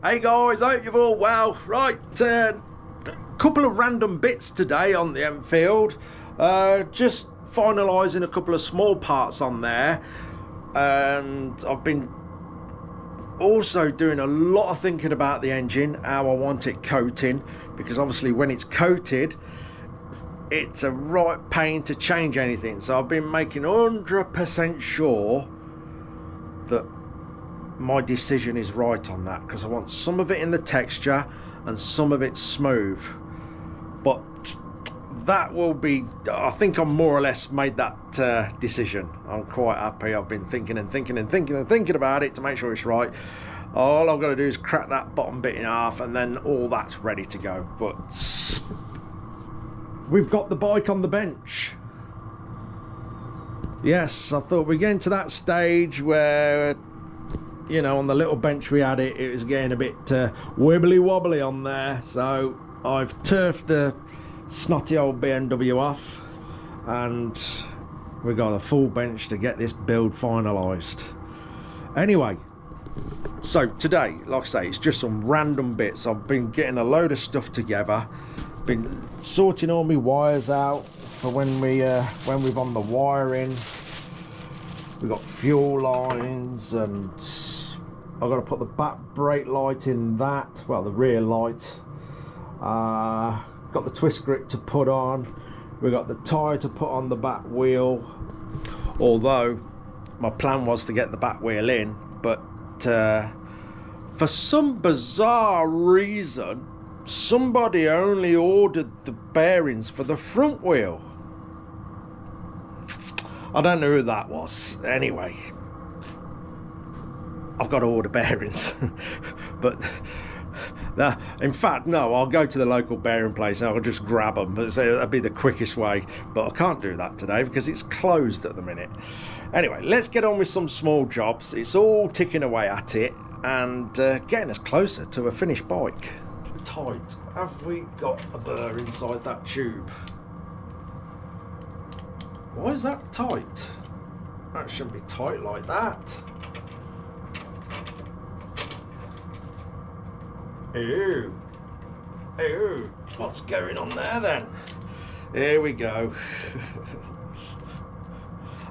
Hey guys, hope you're all well. Right, couple of random bits today on the Enfield. Just finalising a couple of small parts on there, and I've been also doing a lot of thinking about the engine, how I want it coating, because obviously when it's coated, it's a right pain to change anything. So I've been making 100% sure that my decision is right on that, because I want some of it in the texture and some of it smooth. But that will be, I think I'm more or less made that decision. I'm quite happy. I've been thinking about it to make sure it's right. All I've got to do is crack that bottom bit in half and then all that's ready to go. But we've got the bike on the bench. Yes, I thought we're getting to that stage where, you know, on the little bench we had it was getting a bit wibbly wobbly on there. So I've turfed the snotty old BMW off and we've got a full bench to get this build finalised. Anyway, so today, like I say, it's just some random bits. I've been getting a load of stuff together, been sorting all my wires out for when we've on the wiring. We've got fuel lines, and I've got to put the back brake light in that, well, the rear light. Got the twist grip to put on. We've got the tyre to put on the back wheel, although my plan was to get the back wheel in, but for some bizarre reason somebody only ordered the bearings for the front wheel. I don't know who that was. Anyway, I've got to order bearings. But in fact, no, I'll go to the local bearing place and I'll just grab them. That'd be the quickest way, but I can't do that today because it's closed at the minute. Anyway, let's get on with some small jobs. It's all ticking away at it and getting us closer to a finished bike. Tight. Have we got a burr inside that tube? Why is that tight? That shouldn't be tight like that. Ew. Ew. What's going on there then? Here we go.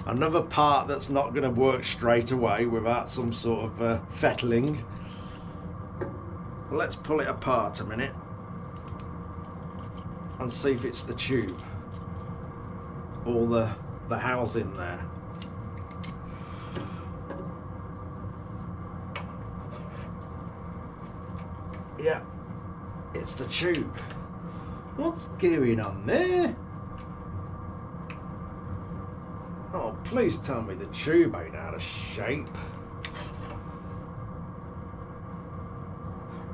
Another part that's not going to work straight away without some sort of fettling. Let's pull it apart a minute and see if it's the tube or the housing there. Yeah, it's the tube. What's going on there? Oh, please tell me the tube ain't out of shape.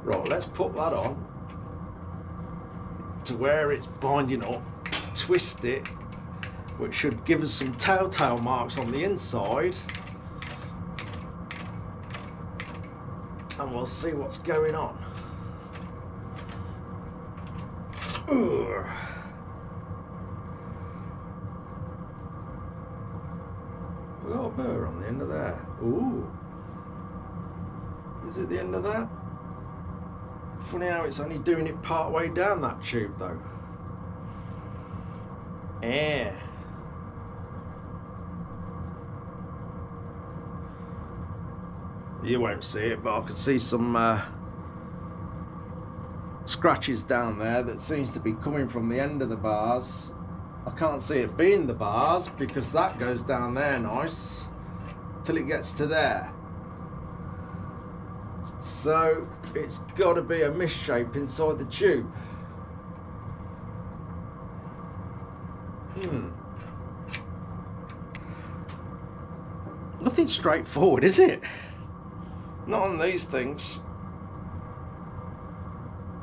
Right, let's put that on to where it's binding up, twist it, which should give us some telltale marks on the inside, and we'll see what's going on. Ugh. We got a burr on the end of there. Ooh. Is it the end of that? Funny how it's only doing it part way down that tube though. Yeah. You won't see it, but I can see some scratches down there that seems to be coming from the end of the bars. I can't see it being the bars because that goes down there nice till it gets to there. So it's got to be a misshape inside the tube. Nothing straightforward, is it? Not on these things.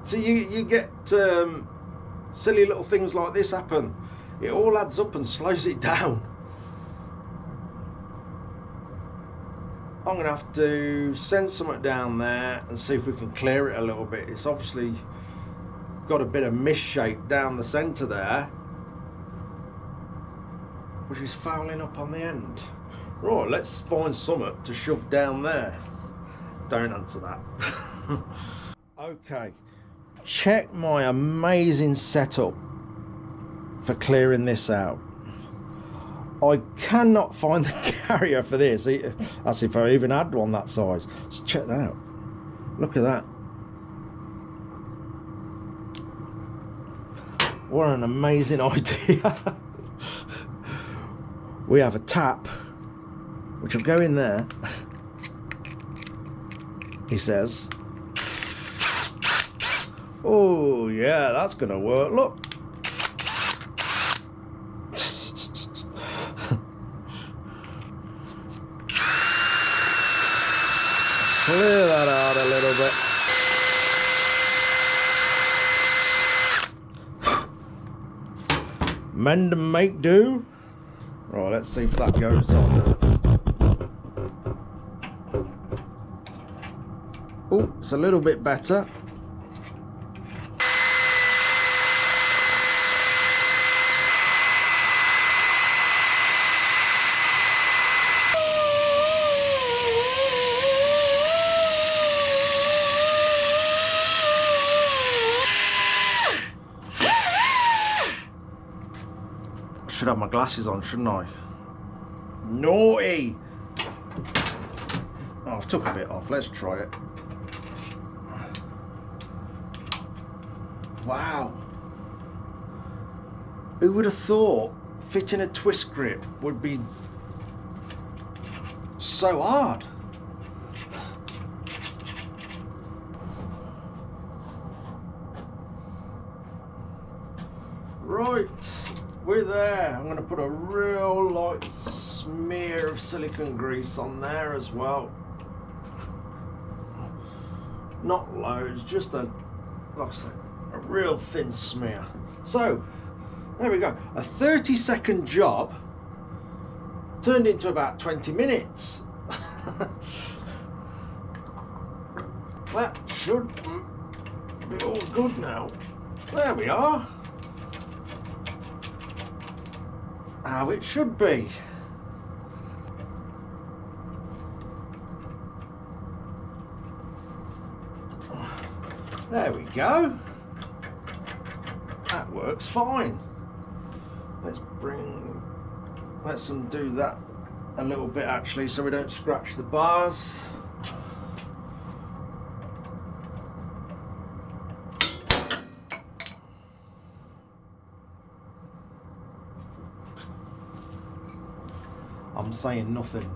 So you get silly little things like this happen. It all adds up and slows it down. I'm going to have to send something down there and see if we can clear it a little bit. It's obviously got a bit of misshape down the centre there, which is fouling up on the end. Right, let's find something to shove down there. Don't answer that. Okay, check my amazing setup for clearing this out. I cannot find the carrier for this. That's if I even had one that size. So check that out. Look at that. What an amazing idea. We have a tap, which will go in there. He says, oh yeah, that's gonna work. Look. Clear that out a little bit. Mend and make do. Right, let's see if that goes on. Oh, it's a little bit better. Should have my glasses on, shouldn't I? Naughty! Oh, I've took a bit off. Let's try it. Wow. Who would have thought fitting a twist grip would be so hard? Right. We're there. I'm going to put a real light smear of silicone grease on there as well. Not loads, just like I said, a real thin smear. So, there we go. A 30-second job turned into about 20 minutes. That should be all good now. There we are. How it should be. There we go. That works fine. Let's undo that a little bit actually so we don't scratch the bars. I'm saying nothing.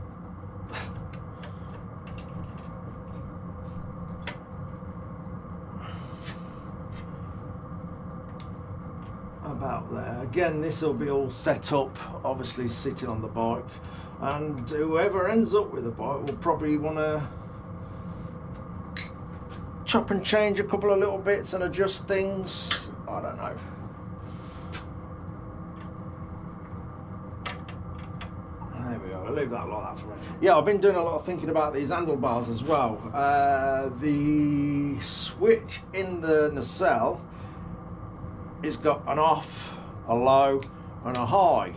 About there. Again, this will be all set up, obviously sitting on the bike, and whoever ends up with the bike will probably want to chop and change a couple of little bits and adjust things. I don't know. There we go, I'll leave that like that for me. Yeah, I've been doing a lot of thinking about these handlebars as well. The switch in the nacelle has got an off, a low and a high.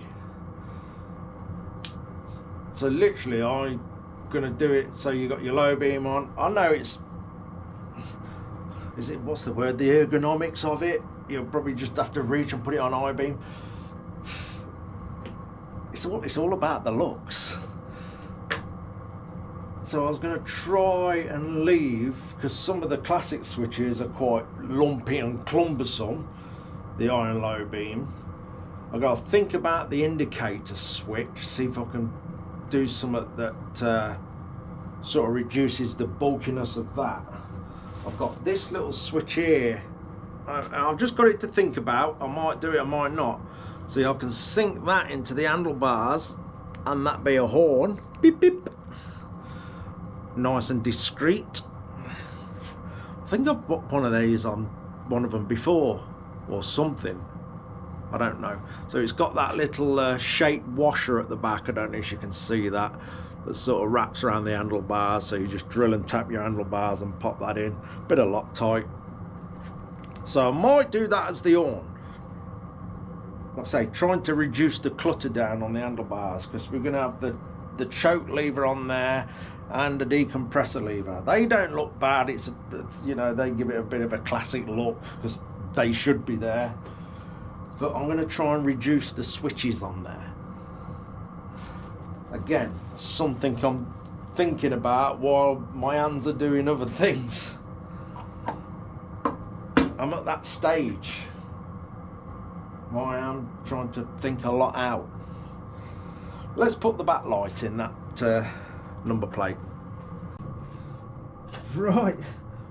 So literally I'm going to do it so you got your low beam on. I know what's the word, the ergonomics of it. You'll probably just have to reach and put it on high beam. It's all about the looks. So I was going to try and leave, because some of the classic switches are quite lumpy and cumbersome, the high and low beam. I've got to think about the indicator switch, see if I can do something that sort of reduces the bulkiness of that. I've got this little switch here. I've just got it to think about. I might do it, I might not. So I can sink that into the handlebars and that be a horn. Beep beep. Nice and discreet. I think I've put one of these on one of them before or something. I don't know. So it's got that little shaped washer at the back. I don't know if you can see that. That sort of wraps around the handlebars. So you just drill and tap your handlebars and pop that in. Bit of Loctite. So I might do that as the horn. Like I say, trying to reduce the clutter down on the handlebars, because we're going to have the choke lever on there, and a decompressor lever. They don't look bad. It's you know, they give it a bit of a classic look because they should be there. But I'm going to try and reduce the switches on there. Again, something I'm thinking about while my hands are doing other things. I'm at that stage where I am trying to think a lot out. Let's put the backlight in that number plate. Right,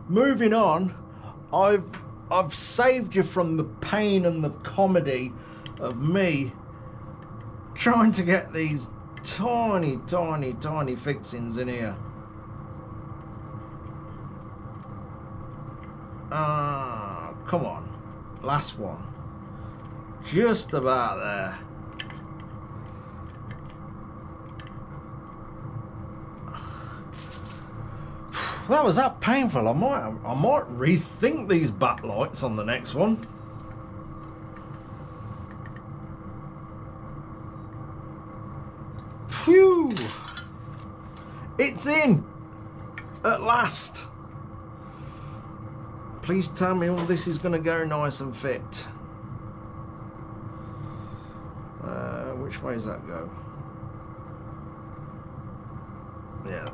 moving on. I've saved you from the pain and the comedy of me trying to get these tiny fixings in here. Come on, last one, just about there. That was that painful. I might rethink these backlights on the next one. Phew! It's in at last. Please tell me all this is going to go nice and fit. Which way does that go? Yeah.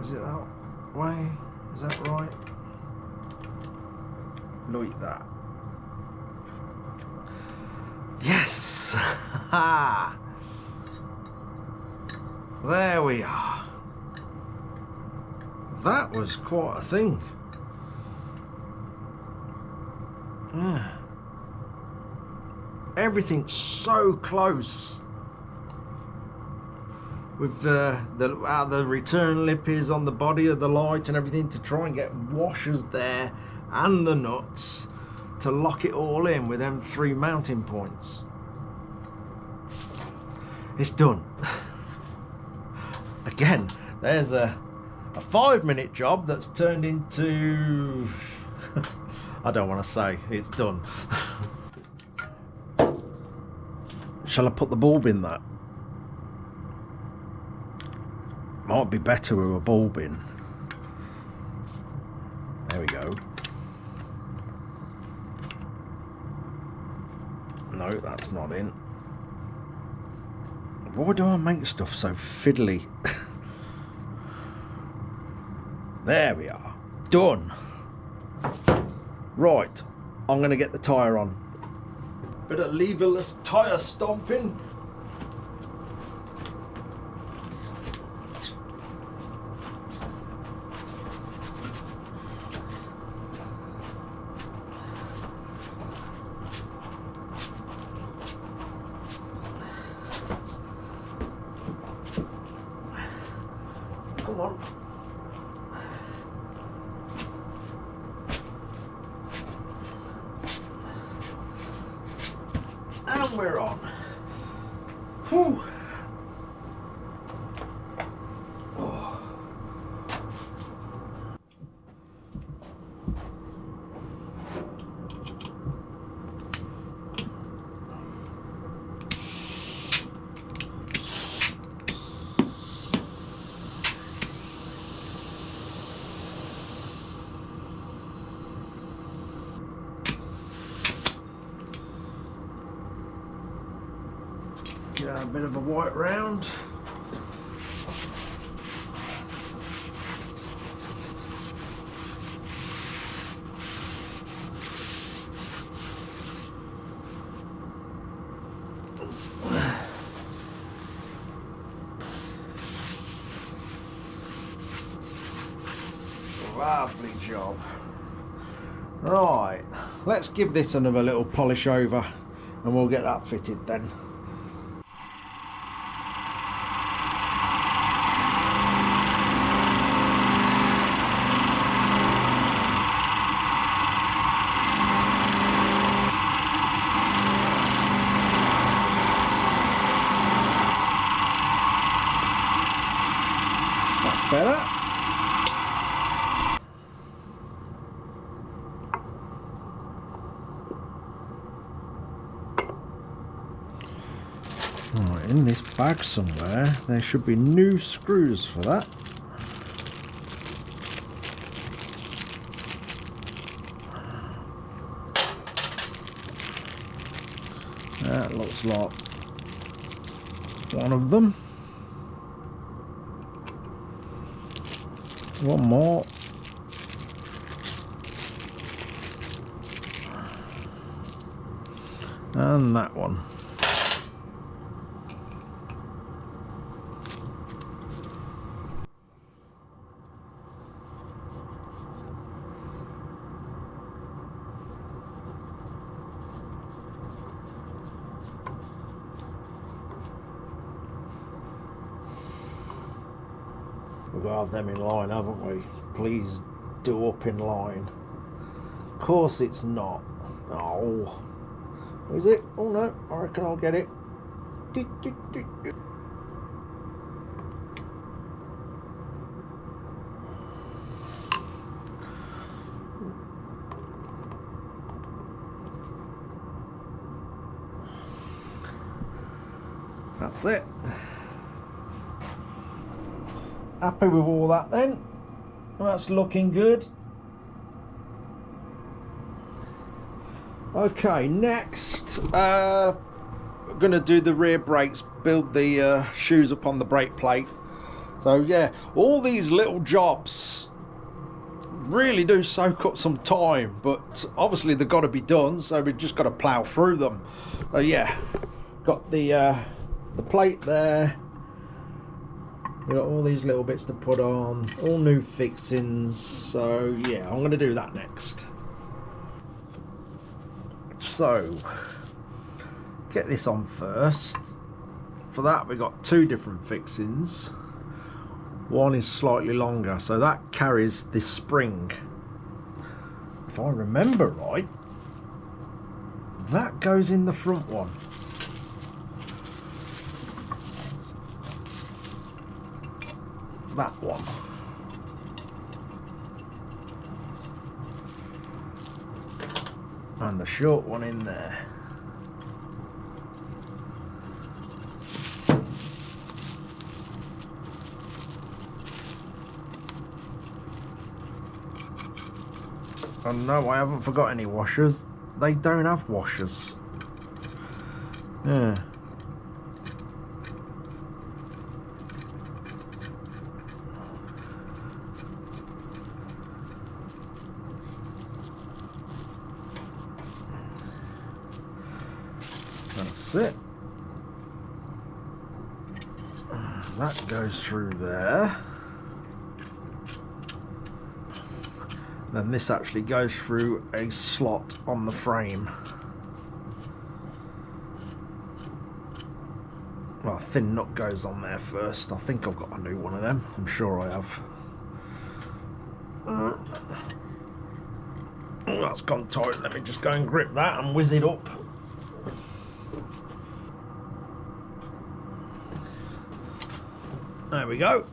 Is it that way? Is that right? Like that. Yes! There we are. That was quite a thing. Yeah. Everything's so close. With the return lip is on the body of the light and everything to try and get washers there and the nuts to lock it all in with them 3 mounting points. It's done. Again, there's a 5-minute job that's turned into I don't want to say. It's done. Shall I put the bulb in that? Might be better with a bulb in. There we go. No, that's not in. Why do I make stuff so fiddly? There we are. Done. Right, I'm going to get the tyre on. Bit of leverless tyre stomping. Come on. And we're on. Whew. Oh. Get a bit of a white round. Lovely job. Right, let's give this another little polish over and we'll get that fitted then. That's better. in this bag somewhere there should be new screws for that. That looks like one of them. One more. And that one. We've got to have them in line, haven't we? Please do up in line. Of course it's not. Oh. Is it? Oh no, I reckon I'll get it. That's it. Happy with all that then. That's looking good. Okay, next I'm going to do the rear brakes, build the shoes up on the brake plate. So yeah, all these little jobs really do soak up some time, but obviously they've got to be done, so we've just got to plough through them. So yeah, got the plate there. We've got all these little bits to put on, all new fixings, so yeah, I'm going to do that next. So, get this on first. For that we've got two different fixings. One is slightly longer, so that carries this spring. If I remember right, that goes in the front one. That one. And the short one in there. And no, I haven't forgot any washers. They don't have washers. Yeah. That's it. That goes through there. Then this actually goes through a slot on the frame. Well, a thin nut goes on there first. I think I've got a new one of them. I'm sure I have. Oh, that's gone tight. Let me just go and grip that and whiz it up. There we go.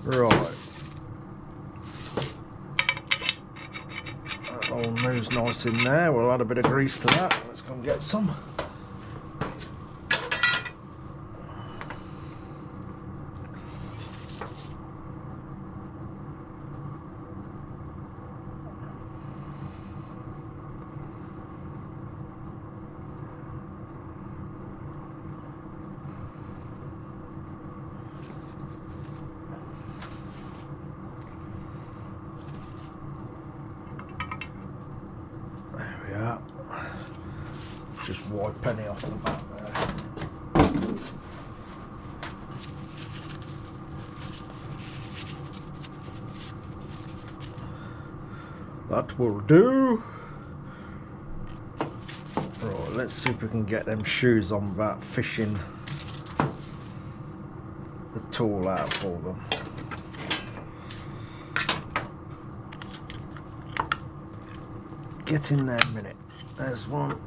Right. That all moves nice in there. We'll add a bit of grease to that. Let's go and get some. Just wipe any off the back there. That will do. Right, let's see if we can get them shoes on without fishing the tool out for them. Get in there a minute. There's one.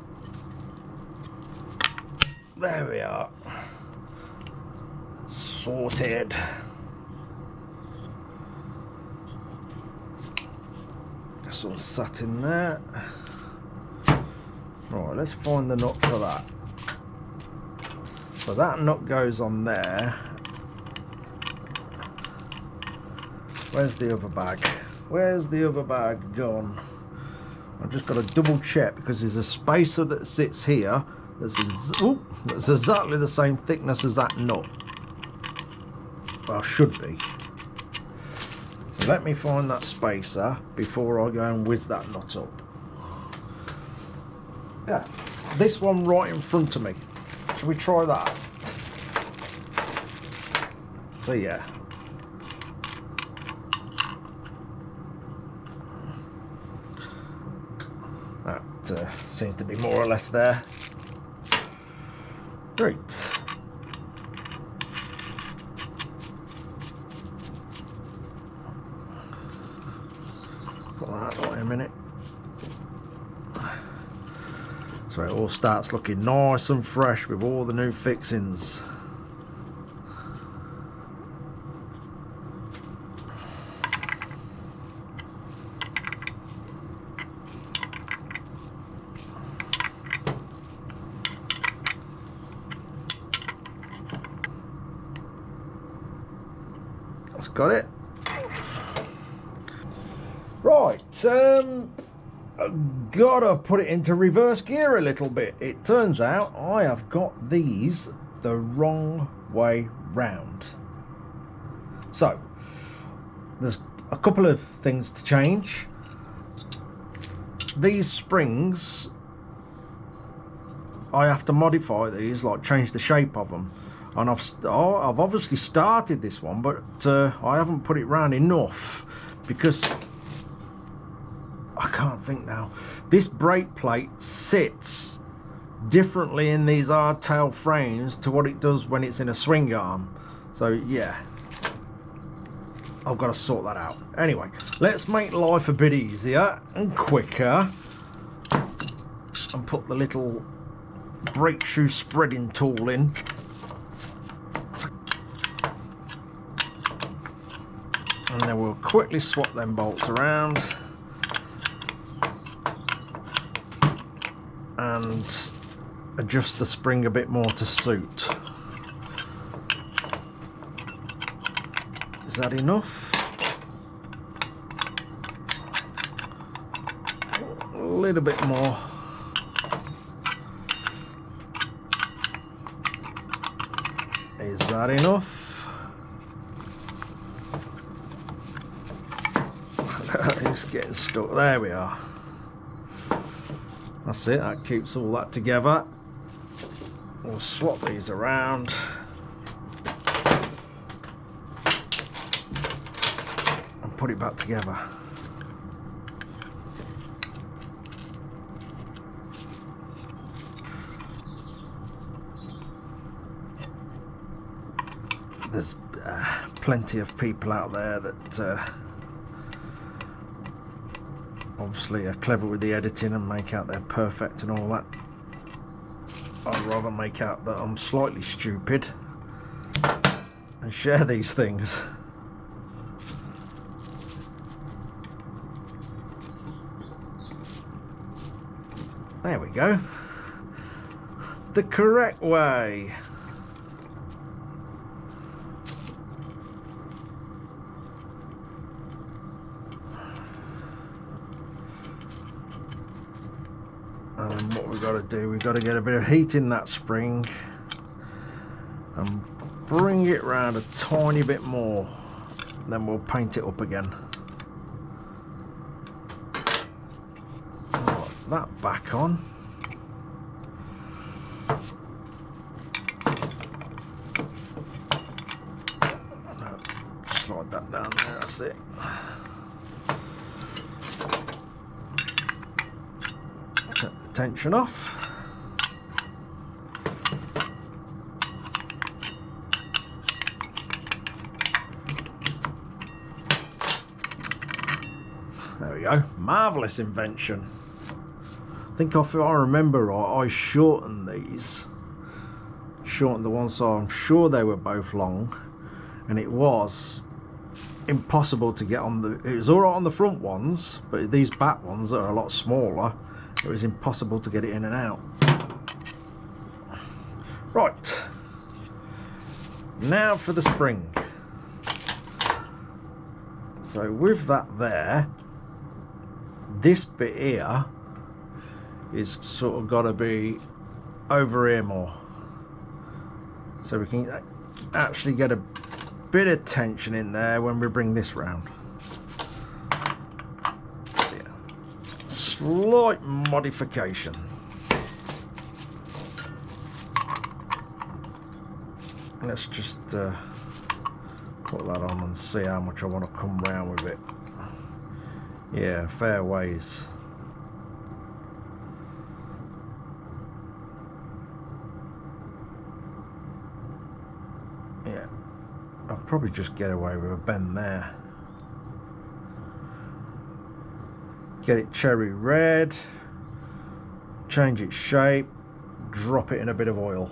There we are. Sorted. That's all sat in there. Right, let's find the nut for that. So that nut goes on there. Where's the other bag? Where's the other bag gone? I've just got to double check because there's a spacer that sits here that's exactly the same thickness as that nut. Well, should be. So let me find that spacer before I go and whiz that nut up. Yeah, this one right in front of me. Shall we try that? So yeah. That seems to be more or less there. Great. Put that out in a minute. So it all starts looking nice and fresh with all the new fixings. That's got it. Right, I've gotta put it into reverse gear a little bit. It turns out I have got these the wrong way round. So there's a couple of things to change. These springs, I have to modify these, like change the shape of them. And I've obviously started this one, but I haven't put it round enough because I can't think now. This brake plate sits differently in these hardtail frames to what it does when it's in a swing arm. So yeah, I've got to sort that out. Anyway, let's make life a bit easier and quicker and put the little brake shoe spreading tool in. And then we'll quickly swap them bolts around and adjust the spring a bit more to suit. Is that enough? A little bit more. Is that enough? It's getting stuck. There we are. That's it. That keeps all that together. We'll swap these around. And put it back together. There's plenty of people out there that obviously are clever with the editing and make out they're perfect and all that. I'd rather make out that I'm slightly stupid and share these things. There we go. The correct way. And what we've got to do, we've got to get a bit of heat in that spring and bring it round a tiny bit more. Then we'll paint it up again. Put that back on. Slide that down there, that's it. Tension off. There we go. Marvellous invention. I think if I remember right, I shortened these. Shortened the one, so I'm sure they were both long. And it was impossible to get on the, it was all right on the front ones, but these back ones that are a lot smaller, it was impossible to get it in and out. Right, now for the spring. So with that there, this bit here is sort of got to be over here more, so we can actually get a bit of tension in there when we bring this round. Yeah. Slight modification. Let's just put that on and see how much I want to come round with it. Yeah, fair ways. Yeah, I'll probably just get away with a bend there. Get it cherry red, change its shape, drop it in a bit of oil.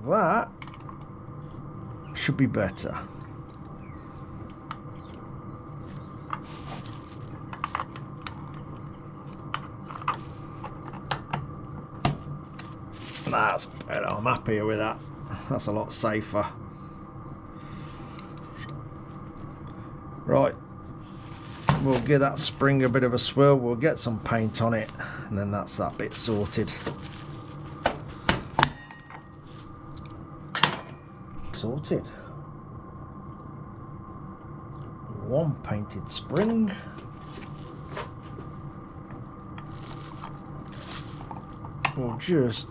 That should be better. That's better. I'm happier with that. That's a lot safer. Right, we'll give that spring a bit of a swirl. We'll get some paint on it, and then that's that bit sorted. Sorted. One painted spring. We'll just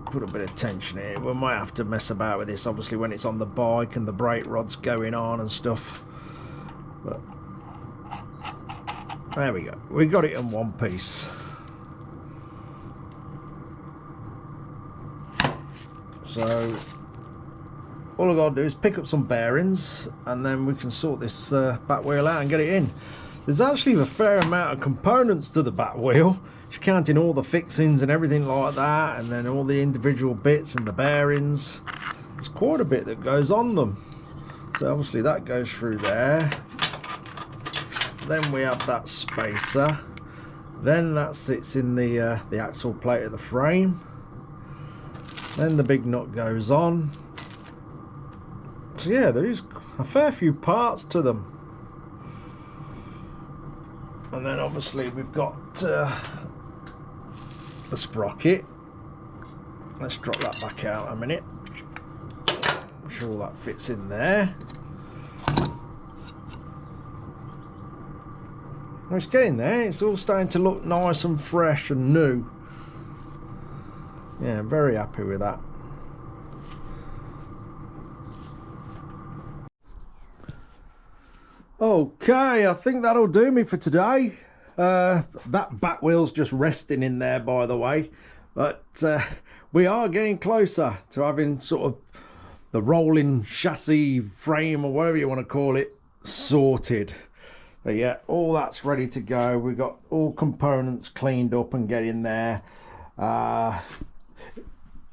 put a bit of tension in it. We might have to mess about with this obviously when it's on the bike and the brake rod's going on and stuff, but there we go, we got it in one piece. So all I've got to do is pick up some bearings and then we can sort this back wheel out and get it in. There's actually a fair amount of components to the back wheel, counting all the fixings and everything like that, and then all the individual bits and the bearings. There's quite a bit that goes on them. So obviously that goes through there. Then we have that spacer. Then that sits in the axle plate of the frame. Then the big nut goes on. So yeah, there is a fair few parts to them. And then obviously we've got the sprocket. Let's drop that back out a minute. Make sure all that fits in there. Well, it's getting there. It's all starting to look nice and fresh and new. Yeah, I'm very happy with that. Okay, I think that'll do me for today. That back wheel's just resting in there, by the way, but we are getting closer to having sort of the rolling chassis frame, or whatever you want to call it, sorted. But yeah, all that's ready to go. We've got all components cleaned up and getting there.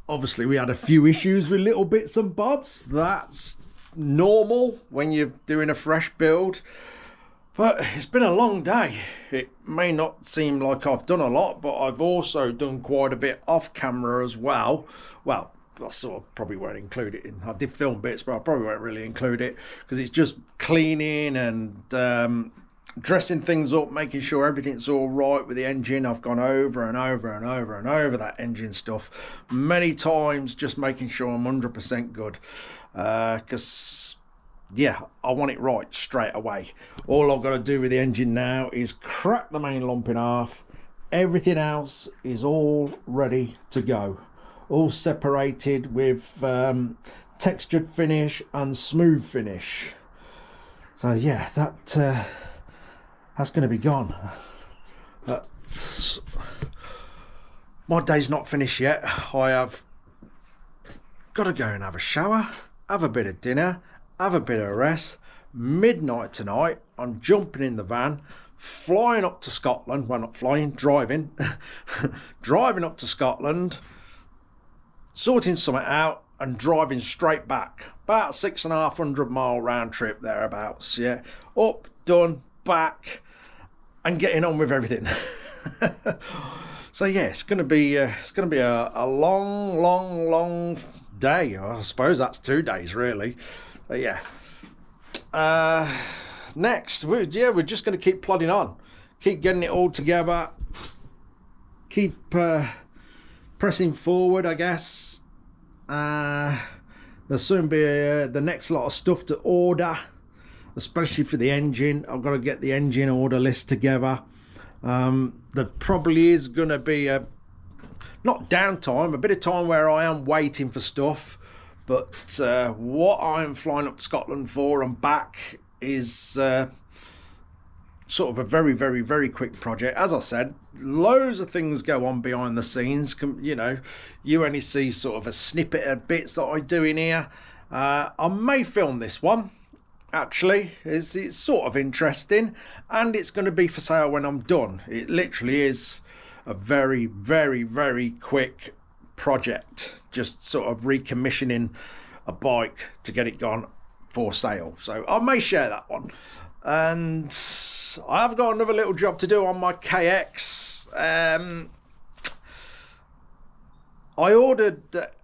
Obviously we had a few issues with little bits and bobs. That's normal when you're doing a fresh build. But it's been a long day. It may not seem like I've done a lot, but I've also done quite a bit off camera as well. Well, I sort of probably won't include it in. I did film bits, but I probably won't really include it because it's just cleaning and dressing things up, making sure everything's all right with the engine. I've gone over and over and over and over that engine stuff many times, just making sure I'm 100% good. Because yeah, I want it right straight away. All I've got to do with the engine now is crack the main lump in half. Everything else is all ready to go, all separated with textured finish and smooth finish. So yeah, that's going to be gone. My day's not finished yet. I have got to go and have a shower, have a bit of dinner, have a bit of rest. Midnight tonight, I'm jumping in the van, flying up to Scotland. Well, not flying, driving. Driving up to Scotland, sorting something out, and driving straight back. About 650 mile round trip thereabouts. Yeah, up, done, back, and getting on with everything. So yeah, it's gonna be a long day. I suppose that's 2 days really. But yeah. Next, we're just going to keep plodding on, keep getting it all together, keep pressing forward, I guess. There'll soon be the next lot of stuff to order, especially for the engine. I've got to get the engine order list together. There probably is going to be not downtime, a bit of time where I am waiting for stuff. But what I'm flying up to Scotland for and back is sort of a very quick project. As I said, loads of things go on behind the scenes. You know, you only see sort of a snippet of bits that I do in here. I may film this one. Actually, it's sort of interesting, and it's going to be for sale when I'm done. It literally is a very quick project, just sort of recommissioning a bike to get it gone for sale. So I may share that one. And I have got another little job to do on my KX. I ordered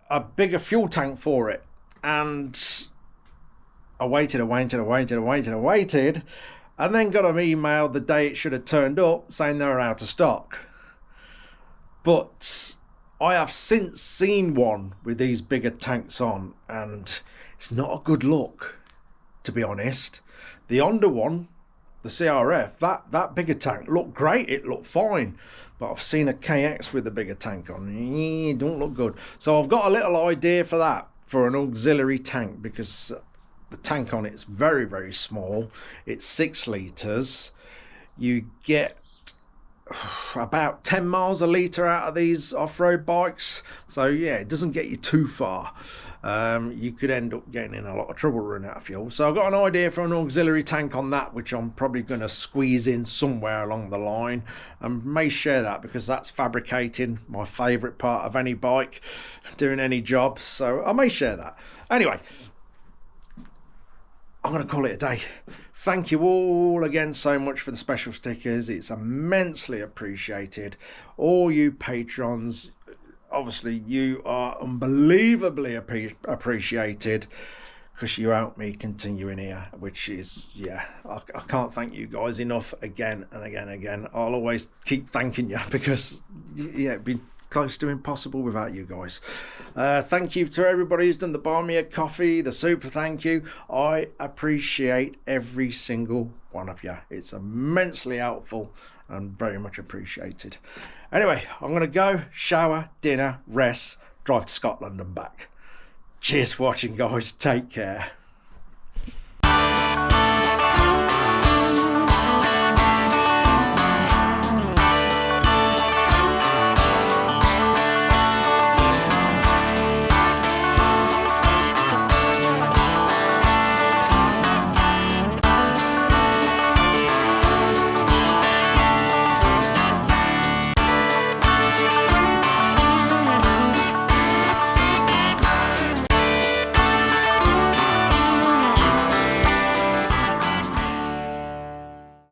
a bigger fuel tank for it, and I waited, and then got an email the day it should have turned up saying they were out of stock. But I have since seen one with these bigger tanks on, and it's not a good look, to be honest. The Honda one, the CRF, that bigger tank looked great, it looked fine. But I've seen a KX with a bigger tank on, it don't look good. So I've got a little idea for that, for an auxiliary tank, because the tank on it's very small. It's 6 litres. You get about 10 miles a litre out of these off-road bikes, so yeah, it doesn't get you too far. You could end up getting in a lot of trouble running out of fuel. So I've got an idea for an auxiliary tank on that, which I'm probably going to squeeze in somewhere along the line, and may share that, because that's fabricating, my favourite part of any bike, doing any jobs. So I may share that. Anyway, I'm going to call it a day. Thank you all again so much for the special stickers. It's immensely appreciated. All you patrons, obviously you are unbelievably appreciated, because you help me continue in here, which is, yeah, I can't thank you guys enough again and again. I'll always keep thanking you, because yeah, it'd be close to impossible without you guys. Thank you to everybody who's done the buy me a coffee, the super thank you. I appreciate every single one of you. It's immensely helpful and very much appreciated. Anyway, I'm gonna go shower, dinner, rest, drive to Scotland and back. Cheers for watching, guys. Take care.